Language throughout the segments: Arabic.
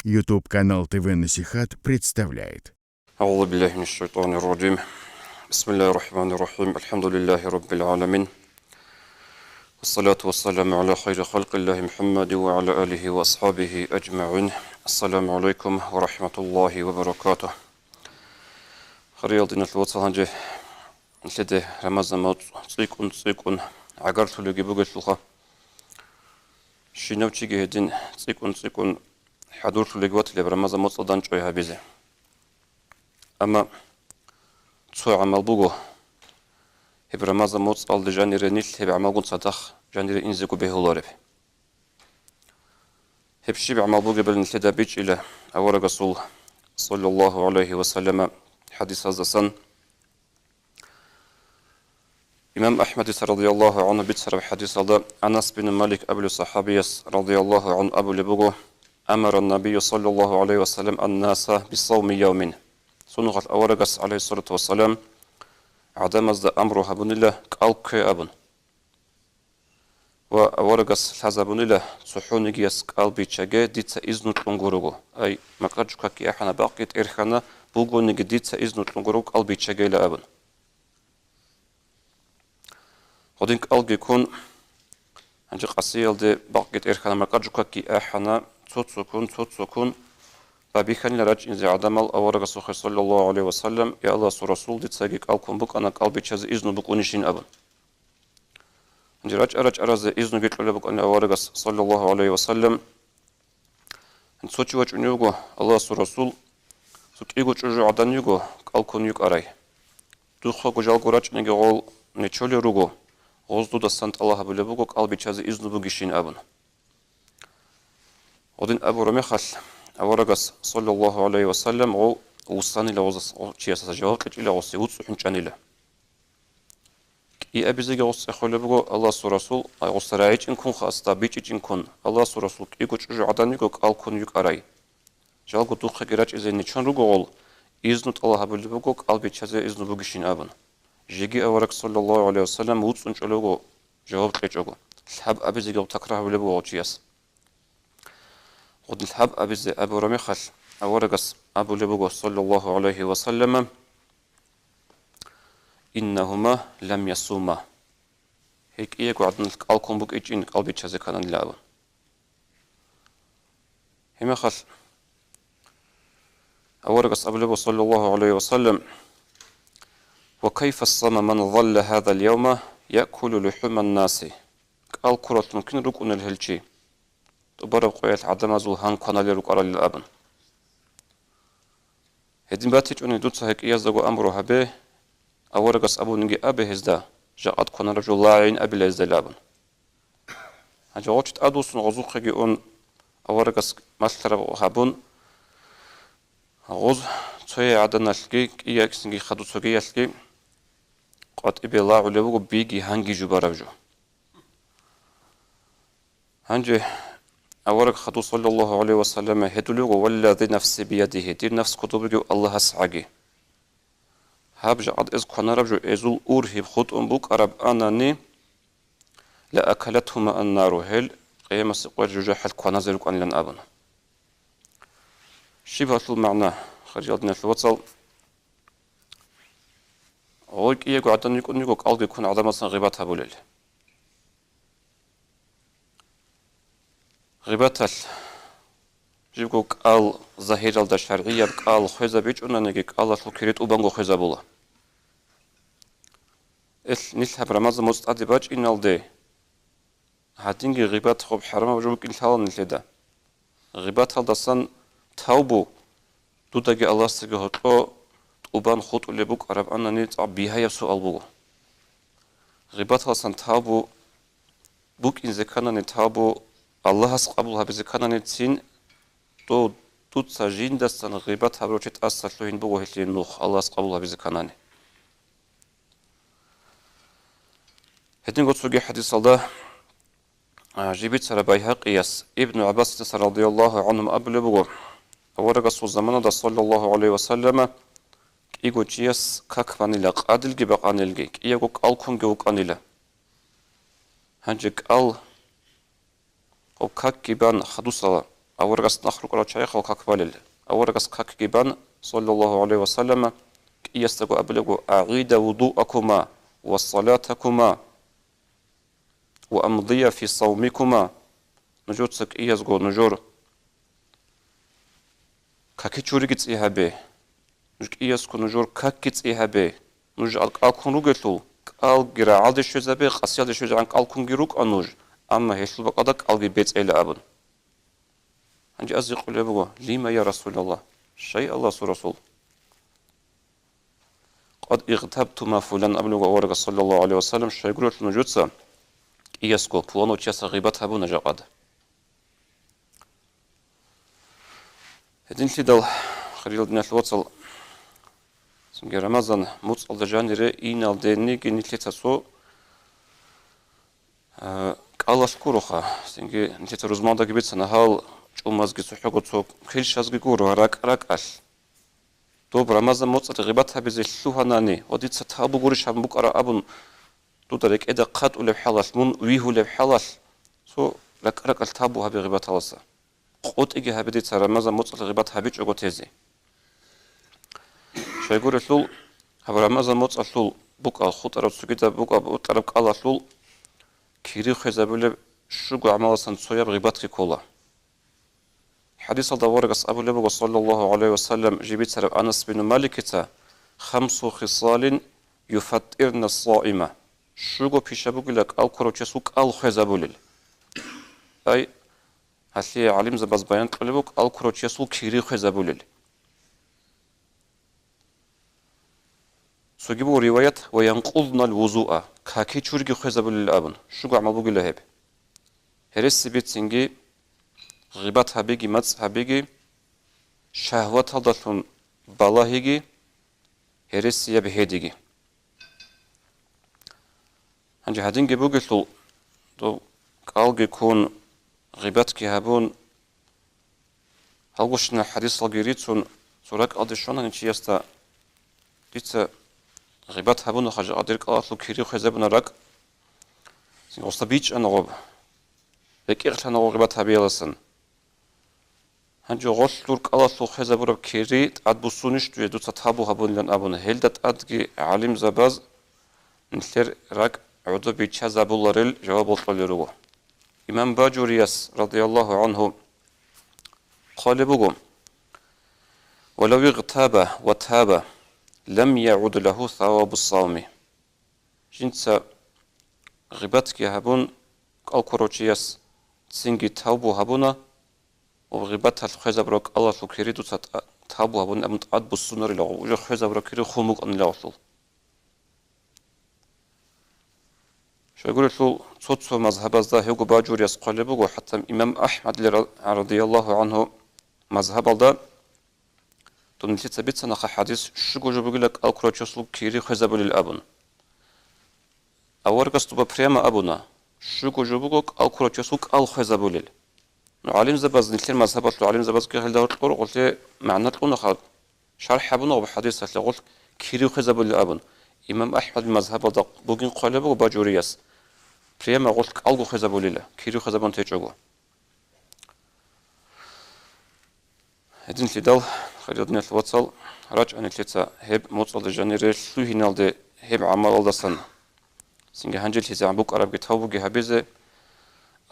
YouTube-канал ТВ Насихат представляет. أعوذ بالله من الشيطان الرجيم. بسم الله الرحمن الرحيم. الحمد لله رب العالمين. والصلاة والسلام على خير خلق الله محمد وعلى آله وأصحابه أجمعين. السلام عليكم ورحمة الله وبركاته. خريالدين الوصلانجي لدي رمضان تسيكون عقرت لقي بقيت شنوشي جهدين تسيكون حضورت لقوات اللي برمضان مصدان شويها بيزي أما تسوى عمل بوغو هب رمضان مصدال دي جانيري نيل هب عمل قن صداخ جانيري إنزيكو به الله هب شيب عمل بوغو بل نتدى بيج إلى أول رسول صلى الله عليه وسلم حديث هذا سن إمام أحمد رضي الله عنه بيتسر حديث هذا أنس بن مالك أبو الصحابي رضي الله عنه أبو لبوغو أمر النبي صلى الله عليه وسلم الناس بالصوم يومين سنغت أورغس عليه الصلاة والسلام عدم أزد أمره بن الله قالك أبن وأورغس الحزة بن الله سحوني جيس قلبي تشاقه ديتس إذن تلنغروغو أي مقرجوكا كي أحنا باقيت إرخانا بوغو نيجي ديتس إذن تلنغروغ قلبي تشاقه لأبن ودين قلبي يكون عندي قصيل دي باقيت إرخانا مقرجوكا كي أحنا توتسوكون بابيخاني لراج إنزي عدمال أورغ سوخي صلى الله عليه وسلم يا الله سو رسول دي تساقيك ألكم بك أنا قلبي تشاز إذنو بك ونشين أبن عندي راج أراز إذنو جيت لبك أنا أورغ صلى الله عليه وسلم عند سوچي واج ونيوغو الله سو رسول سوك إيغو چوجو عدن يوغو قلقون يوغ أراي دوخو جالغو راج نيغي غول نيچولي روغو غوزدو دا سانت الله بلبوغو قلبي تشاز إذنو بگشين أبن ودين أبو رميخال أورغس صلى الله عليه وسلم غو وصاني لغوز چياسا جواب كجي لغوز يوتسو حنچاني له كي أبيزيغ غوز إخولي بغو الله سو رسول غوز رايج إنكون خاستا بيچ إنكون الله سو رسول كيكو چوجو عداني غو قالكون يوك أراي جالغو دوخي گراج إزيني چون روغو غول إذنوت الله بلي بغو قلبي چازي إذنو بگشين أبن جيگي أورغ صلى الله عليه وسلم ووتسون چولوغو جواب كيچوغو الحب أبيزيغ تكره بلي بغو چياس ودن الحب أبو رميخل أورغس أبو لبوغو صلى الله عليه وسلم إنهما لم يصوما هيك إيقو عدن القلقون بك إيجين قلبي تشازي كانان لأبو هميخل أورغس أبو لبوغو صلى الله عليه وسلم وكيف الصم من ظل هذا اليوم يأكل لحوم الناس قال كرة ممكن ركون الهلشي تبرق قويت عدم أزول هان قنالي رقرا للأبن هدين باتيج أني دوتسا هيك إيازدقو أمروها به أورغس أبو نجي أبي هزدا جاقات قنا رجل لاعين أبي لازدا لأبن هجا غوشت أدوسن غزوق هجي أن أورغس مالتر هابون غوز تسوية عدنا لكي إياكس نجي خدو تسوكي لكي قات إبي لاعو لبوغو بيجي هنجي جباربجو هنجي أورك خطو صلى الله عليه وسلم هدلوغو والذي نفسي بيده دير نفس كتبه الله سعجي هابجا قد إز قناربجو إزول أورهب خط أنبوك أرب أناني لأكلتهما النار هل قيمة سقوار جوجاح القنازلوك أن لن أبن شبه المعنى خرجالدنا الوصل غويك إيقو عدن يكون يقوك ألقي يكون عدم غيباتها بوليل غيباتل جيبكو قال ظاهر الدا شرعية قال خوزا بيج أنانيكي قال شو كريت أبانغو خوزا بولا نيل هب رمضان مستعد باج إن الدي هاتينجي غيبات خوب حرام وجوك إنشاء نيل دا غيبات هالدسان توبو دوداجي الله سجهت أو أبان خط اللي بوك عرب أناني تعبيها يسوع البو غيبات هالسان توبو بوك إن ذكرنا توبو الله has قبولها بذكرنا تين تو توت سجين دستان غيبات هبروشت أصلين بوه هلين نوح الله has قبولها بذكرنا هتين قد سوجي حديث الله جبت سر بيهق قياس ابن عباس رضي الله عنهم قبل بوه ورقص الزمان ده صلى الله عليه وسلم إيجو جياس كاك فانيلا قادل جبق عنيلجي إيجو قالكم جوك عنيلا هنجك قال وكاك كيبان خدوسا أورغس نخرق على شيخ وكاكبالل أورغس كاك جبان صلى الله عليه وسلم يستقو أبلغ أعيد وضوءكما وصلاتكما وأمضي في صومكما نجور سك يزغو نجور كاكي تشوريكت إيهابي نجور يسكو نجور كاكيت إيهابي نجور أكون رجلو قال جرا عاد شوزابي قصياد شوز عن قال كون جروك أنوج أما هيشل بقدك قال بيت إلى أبن أنجي أزيق لبوا لما يا رسول الله شيء الله رسول قد اغتبت ما فلان أبلغ ورق صلى الله عليه وسلم شيء يقول نجوتسا يسكو بوانو تشاسا غيبتها بو نجاقاد هدين تدل خليل دنا الوصل سنجي رمضان موت الجانري إينال ديني جنيتلتا سو قالش كوروخا سنجي نتلتا روزماندا جبتسنا هال چومازگی سوحگو تو خیلی شازگی گورو راک دو رمضان موت غیبتها بزی شوهانانی و دیت ستابو گوریش هم بکره ابون دو درک ادا قط ولی بحالش من ویه ولی بحالش سو راک التابو هبی غیبتها واسه قط اگه هبی دیت رمضان موت غیبتها بیچ اگو تیزی شای گوری شلول هب رمضان موت شلول بک الخوت ارد سوگیده بک اب ارد کالا شلول کیری خزابله شو عملسان سویا غیبت کی کولا حديث الدوارقس أبو لبق صلى الله عليه وسلم جبت سرب أنس بن مالك 5 خصال يفطرن الصائمة شوغو بيشابوك لك أو كروتشسوك أو خزابولل أي هسي علم زباز بيان قلبوك أو كروتشسوك كيري خزابولل سوجيبو رواية وينقضن الوضوء كاكي تشورجي خزابولل أبن شوغو عمل بوك لهب هرس بيت سنجي غيبات هبيجي متس هبيجي شهوات هدلون بالاهيجي هرسية بهديجي هنجي هدين جبوجلو دو قالجي كون غيبات كي هبون هلوشنا الحديث الجريتون سوراك أدشونا نشي يستا ديت غيبات هبون خج أدرك أطلو كيري خزبنا راك وصبيج أنا غب لكن إحنا غيبات هبيلسن هنجو غلطورك الله سو خزبورب كيري أدبسونش توي دو تتابو هبون لن أبون هلدت أدجي علم زباز نثير راك عدو بيتشا زابولاريل جواب الطليرو إمام باجورياس رضي الله عنه قال بقوم ولو اغتاب وتاب لم يعود له ثواب الصوم جنسا غيبتك هبون الكروتشياس تسنجي توبو هبونا وغيبتها الخزبروك الله سو كيري دو تابو هبون أمت أدبو السنر لغو وجو خزبروك كيري خموك أن لغو شو يقول شو صوت مذهب ذا هيغو باجور يسقلبه وحتى إمام أحمد رضي الله عنه مذهب ذا تنتي تثبت سنخ حديث شو جو بيقول لك الكروتشسو كيري خزبو للأبن أورقس تبا بريما أبونا شو جو بيقول الكروتشسو الخزبو لل علم زباز نتلين مذهبات علم زباز كهل دور القرآن قلت معنى القرآن خاد شرح أبونا وبحديث هتلا قلت كيري خزبو للأبن إمام أحمد المذهب ذا بوجين قلبه وباجورياس بريما قلت ألقو خزبو لله كيري خزبون تيجوه هدين تدل خريطنا الوصل رجع أن تلتا هب موصل الجانير شو هنالد هب عمل الله سن سنجا هنجل تيزي عم بوك عرب جتهوبو جهبيزه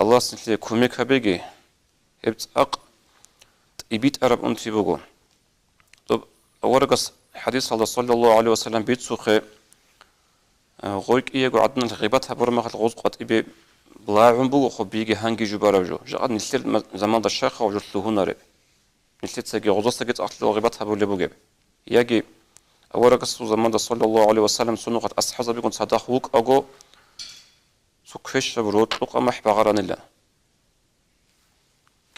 الله سنتلي كوميك هبيجي هبت أق إبيت عرب أنتي بوجو طب ورقص حديث الله صلى الله عليه وسلم بيت سوخي غويك إيجو عدنا الغيبات هبور خد غوز قط إبي بلاعون بوجو خو بيجي هنجي جبارة جو جاد نسير زمان الشيخ وجلسه هنا رب نسيت سجى غوز سجت أصل الغيبات هبور لبوجو يجي ورقص زمان صلى الله عليه وسلم سنو قد أصحاب بيكون صدق وك أجو سكفش بروت لقى محبة غران الله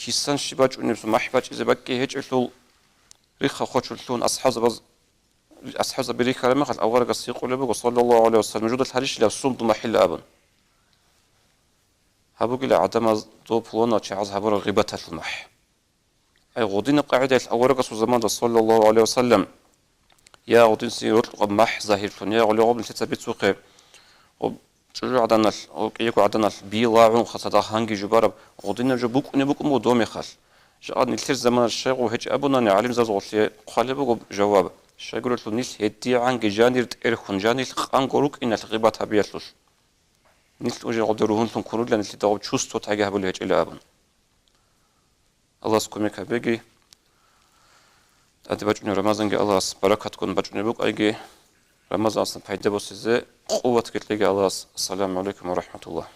كيسان شباج ونفس محبة إذا بكي هج أشلو ريخا خوش لون أصحاب بريخا لما خد أول قصي يقول صلى الله عليه وسلم موجود الحريش لا صمت محل أبن هبوك لا عدم ضوب لونا شعز هبور غيبتها المح أي غودين قاعدة أول قص زمان صلى الله عليه وسلم يا غودين سيرت مح زاهر فن يا غولي غوبن تثبت سوقه شجع عدنال أو كيكو عدنال بيلاعون خاصة هانجي جبارب غودين جو بوك نبوك مو دومي خال جاد نلتر زمان الشيخ وهج أبونا نعلم زازغلي قالبه جواب الشيخ قلت له نيل هدي عن جانير إرخون جانير عن قروك إن الغيبة تبيتلوش نيل وجه قدروهن تنكرون لأن اللي دعوت شو ستو تاجه بالهج إلى أبن الله سكمك بيجي أدي بجني رمضان جي الله بركة تكون بجني بوك أيجي رمضان أصلا فايدة بس إزاي قوة كتلقي الله السلام عليكم ورحمة الله